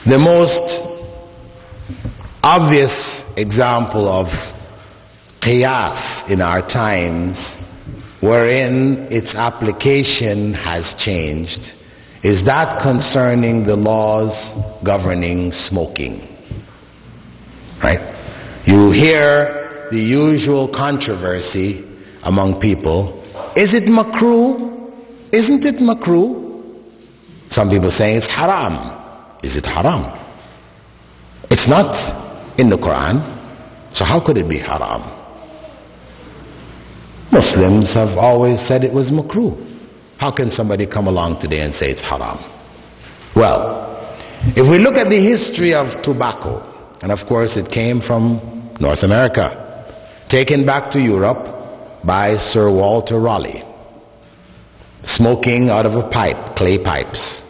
The most obvious example of qiyas in our times, wherein its application has changed, is that concerning the laws governing smoking. Right? You hear the usual controversy among people. Is it makruh? Isn't it makruh? Some people saying it's haram. Is it haram? It's not in the Quran, so how could it be haram? Muslims have always said it was makruh. How can somebody come along today and say it's haram? Well, if we look at the history of tobacco, and of course it came from North America, taken back to Europe by Sir Walter Raleigh, smoking out of a pipe, clay pipes.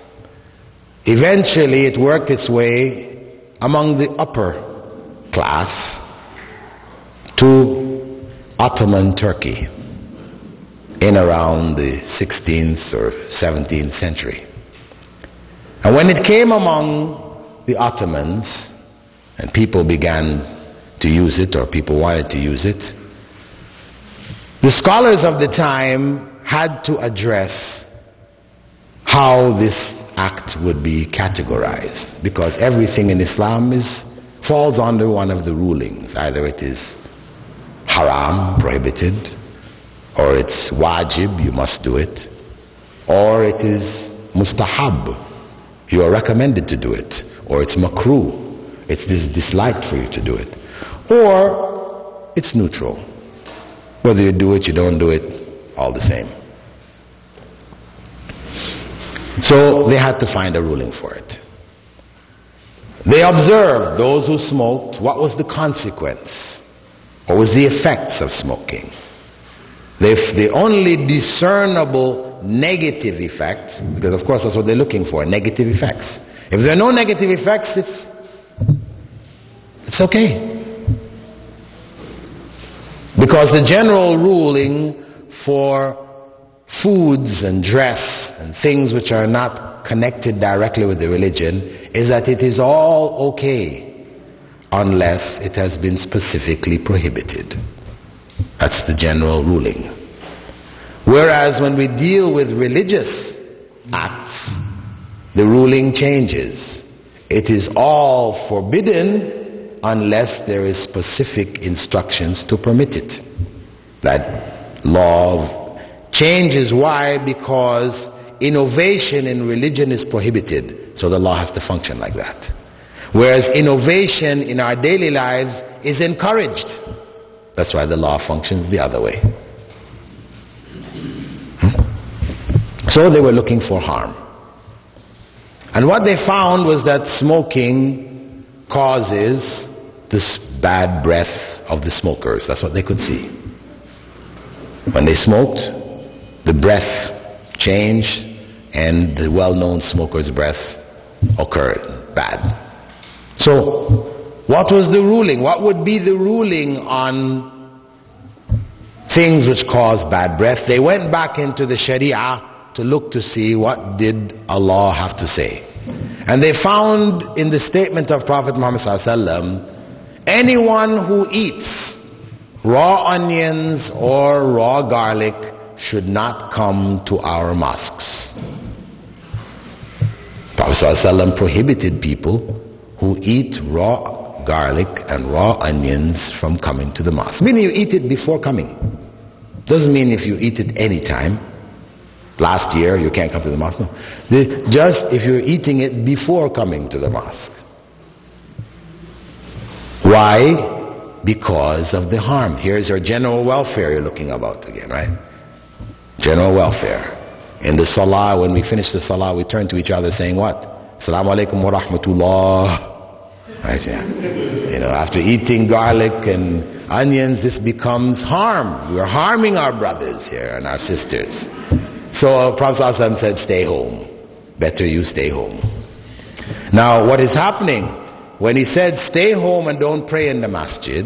Eventually it worked its way among the upper class to Ottoman Turkey in around the 16th or 17th century. And when it came among the Ottomans and people began to use it, or people wanted to use it, the scholars of the time had to address how this act would be categorized, because everything in Islam falls under one of the rulings. Either it is haram, prohibited, or it's wajib, you must do it, or it is mustahab, you are recommended to do it, or it's makruh, it's disliked for you to do it, or it's neutral. Whether you do it, you don't do it, all the same. So they had to find a ruling for it. They observed those who smoked, what was the consequence? What was the effects of smoking? The only discernible negative effects, because of course that's what they're looking for, negative effects. If there are no negative effects, it's okay. Because the general ruling for foods and dress and things which are not connected directly with the religion is that it is all okay unless it has been specifically prohibited. That's the general ruling. Whereas when we deal with religious acts, the ruling changes. It is all forbidden unless there is specific instructions to permit it. That law changes. Why? Because innovation in religion is prohibited, so the law has to function like that. Whereas innovation in our daily lives is encouraged. That's why the law functions the other way. So they were looking for harm. And what they found was that smoking causes this bad breath of the smokers. That's what they could see. When they smoked, the breath changed, and the well-known smoker's breath occurred bad. So what was the ruling? What would be the ruling on things which cause bad breath? They went back into the Sharia to look to see what did Allah have to say. And they found in the statement of Prophet Muhammad ﷺ, anyone who eats raw onions or raw garlic should not come to our mosques. Prophet ﷺ prohibited people who eat raw garlic and raw onions from coming to the mosque. Meaning you eat it before coming. Doesn't mean if you eat it any time. Last year you can't come to the mosque. No. Just if you're eating it before coming to the mosque. Why? Because of the harm. Here's your general welfare you're looking about again, right? General welfare. In the salah, when we finish the salah, we turn to each other saying what? Assalamu alaikum wa rahmatullah. Right, yeah. You know, after eating garlic and onions, this becomes harm. We're harming our brothers here and our sisters. So Prophet ﷺ said, stay home. Better you stay home. Now what is happening? When he said stay home and don't pray in the masjid,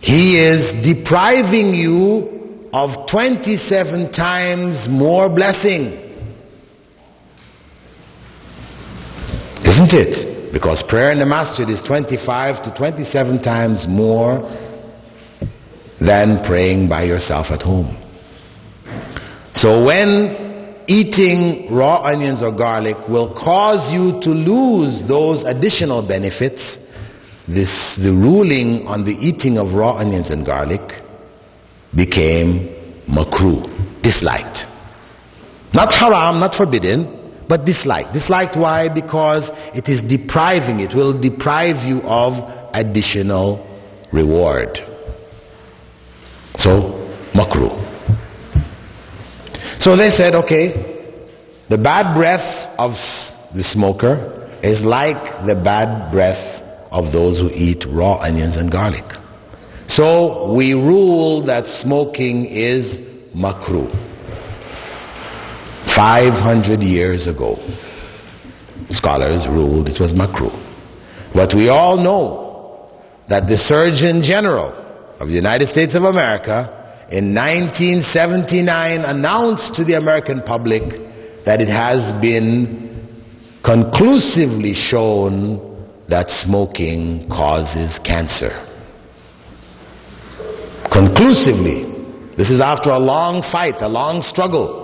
he is depriving you of 27 times more blessing. Isn't Isn't it? Because prayer in the masjid is 25 to 27 times more than praying by yourself at home. So when eating raw onions or garlic will cause you to lose those additional benefits, the ruling on the eating of raw onions and garlic became makruh, disliked. Not haram, not forbidden, but disliked. Disliked why? Because it is depriving, it will deprive you of additional reward. So, makruh. So they said, okay, the bad breath of the smoker is like the bad breath of those who eat raw onions and garlic. So we rule that smoking is makruh. 500 years ago, scholars ruled it was makruh. But we all know that the Surgeon General of the United States of America in 1979 announced to the American public that it has been conclusively shown that smoking causes cancer. Conclusively. This is after a long fight, a long struggle.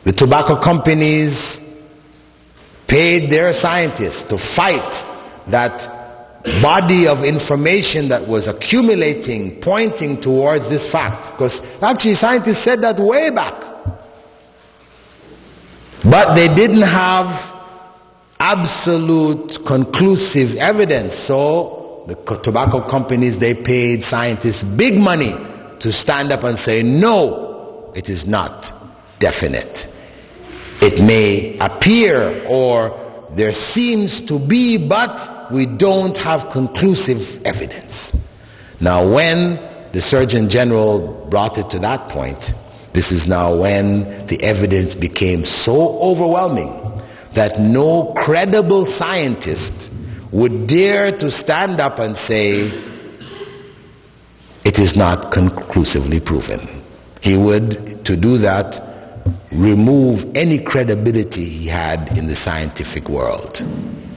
The tobacco companies paid their scientists to fight that body of information that was accumulating, pointing towards this fact. Because actually scientists said that way back. But they didn't have absolute conclusive evidence. So the tobacco companies, they paid scientists big money to stand up and say, no, it is not definite. It may appear or there seems to be, but we don't have conclusive evidence. Now when the Surgeon General brought it to that point, this is now when the evidence became so overwhelming that no credible scientist would dare to stand up and say it is not conclusively proven. He would, to do that, remove any credibility he had in the scientific world.